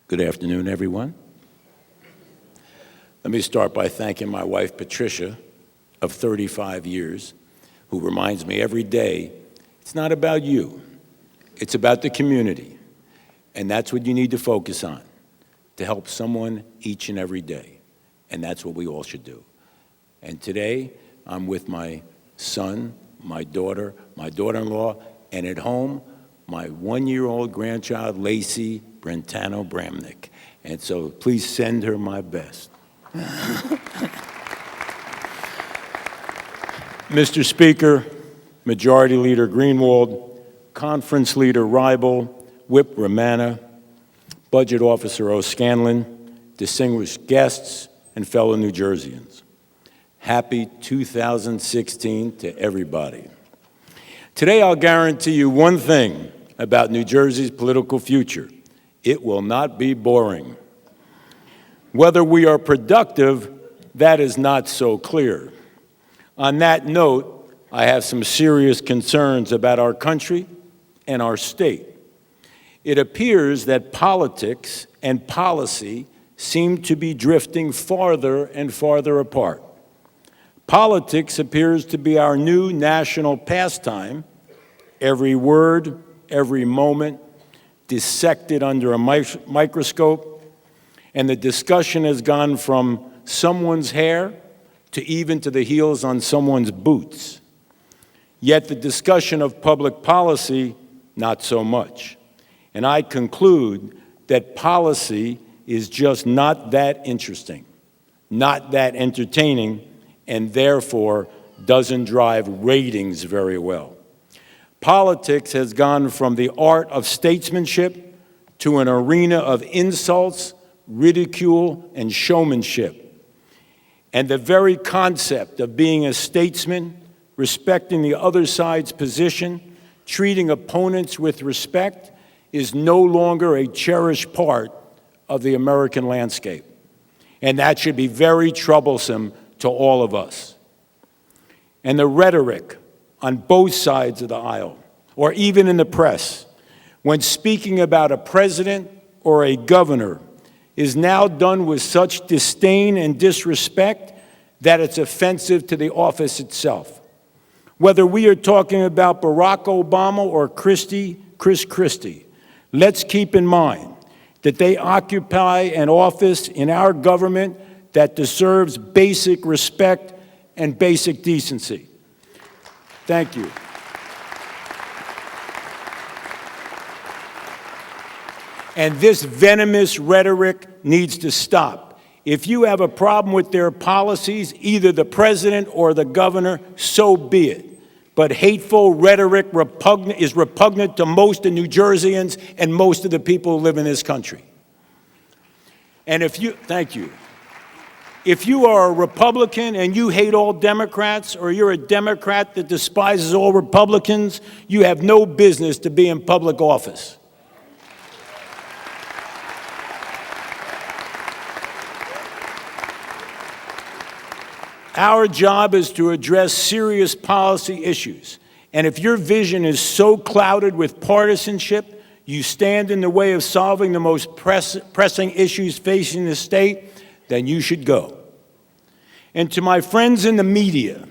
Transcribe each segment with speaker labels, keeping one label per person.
Speaker 1: Good afternoon, everyone. Let me start by thanking my wife, Patricia, of 35 years, who reminds me every day, it's not about you, it's about the community. And that's what you need to focus on, to help someone each and every day. And that's what we all should do. And today, I'm with my son, my daughter-in-law, and at home, my one-year-old grandchild, Lacey Brentano Bramnick. And so please send her my best. Mr. Speaker, Majority Leader Greenwald, Conference Leader Rible, Whip Rumana, Budget Officer O'Scanlan, distinguished guests, and fellow New Jerseyans. Happy 2016 to everybody. Today I'll guarantee you one thing about New Jersey's political future. It will not be boring. Whether we are productive, that is not so clear. On that note, I have some serious concerns about our country and our state. It appears that politics and policy seem to be drifting farther and farther apart. Politics appears to be our new national pastime. Every word, every moment, dissected under a microscope, and the discussion has gone from someone's hair to even to the heels on someone's boots. Yet the discussion of public policy, not so much. And I conclude that policy is just not that interesting, not that entertaining, and therefore doesn't drive ratings very well. Politics has gone from the art of statesmanship to an arena of insults, ridicule, and showmanship. And the very concept of being a statesman, respecting the other side's position, treating opponents with respect, is no longer a cherished part of the American landscape. And that should be very troublesome to all of us. And the rhetoric on both sides of the aisle, or even in the press, when speaking about a president or a governor, is now done with such disdain and disrespect that it's offensive to the office itself. Whether we are talking about Barack Obama or Chris Christie, let's keep in mind that they occupy an office in our government that deserves basic respect and basic decency. Thank you. And this venomous rhetoric needs to stop. If you have a problem with their policies, either the president or the governor, so be it. But hateful rhetoric is repugnant to most of New Jerseyans and most of the people who live in this country. And thank you. If you are a Republican and you hate all Democrats, or you're a Democrat that despises all Republicans, you have no business to be in public office. Our job is to address serious policy issues. And if your vision is so clouded with partisanship, you stand in the way of solving the most pressing issues facing the state, then you should go. And to my friends in the media,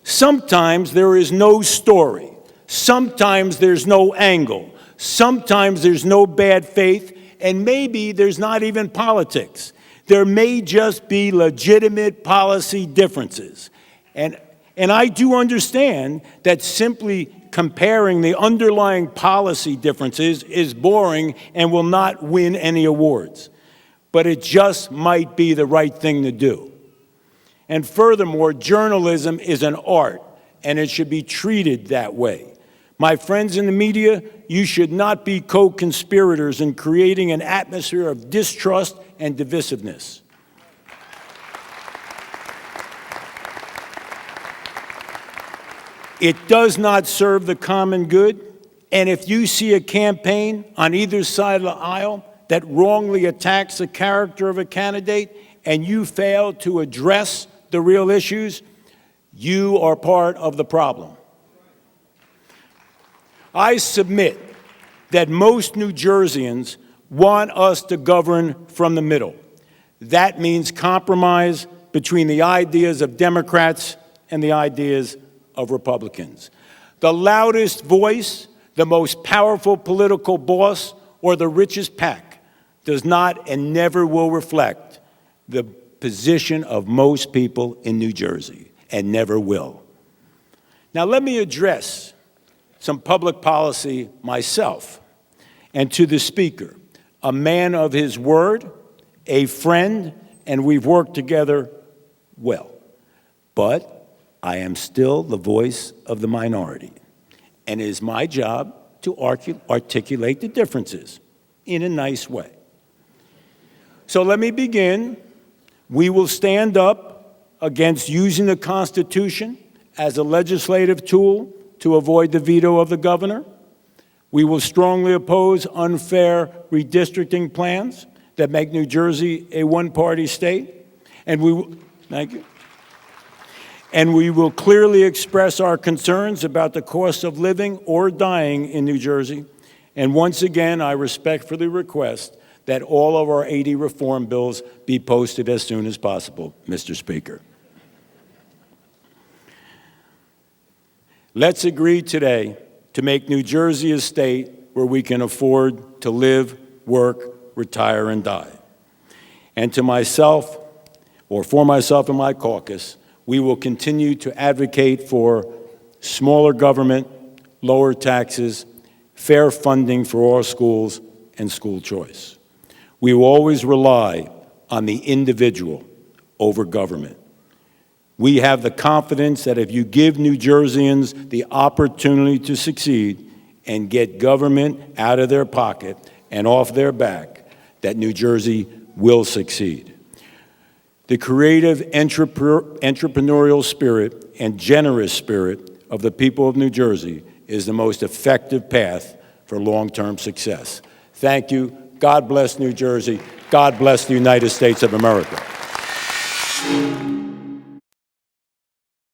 Speaker 1: sometimes there is no story. Sometimes there's no angle. Sometimes there's no bad faith, and maybe there's not even politics. There may just be legitimate policy differences. And I do understand that simply comparing the underlying policy differences is boring and will not win any awards. But it just might be the right thing to do. And furthermore, journalism is an art, and it should be treated that way. My friends in the media, you should not be co-conspirators in creating an atmosphere of distrust and divisiveness. It does not serve the common good, and if you see a campaign on either side of the aisle that wrongly attacks the character of a candidate and you fail to address the real issues, you are part of the problem. I submit that most New Jerseyans want us to govern from the middle. That means compromise between the ideas of Democrats and the ideas of Republicans. The loudest voice, the most powerful political boss, or the richest PAC does not and never will reflect the position of most people in New Jersey, and never will. Now let me address some public policy myself, and to the Speaker, a man of his word, a friend, and we've worked together well. But I am still the voice of the minority, and it is my job to articulate the differences in a nice way. So let me begin. We will stand up against using the Constitution as a legislative tool to avoid the veto of the governor. We will strongly oppose unfair redistricting plans that make New Jersey a one-party state. And we will, thank you. And we will clearly express our concerns about the cost of living or dying in New Jersey. And once again, I respectfully request that all of our 80 reform bills be posted as soon as possible, Mr. Speaker. Let's agree today to make New Jersey a state where we can afford to live, work, retire, and die. And to myself, or for myself and my caucus, we will continue to advocate for smaller government, lower taxes, fair funding for all schools, and school choice. We will always rely on the individual over government. We have the confidence that if you give New Jerseyans the opportunity to succeed and get government out of their pocket and off their back, that New Jersey will succeed. The creative entrepreneurial spirit and generous spirit of the people of New Jersey is the most effective path for long-term success. Thank you. God bless New Jersey. God bless the United States of America.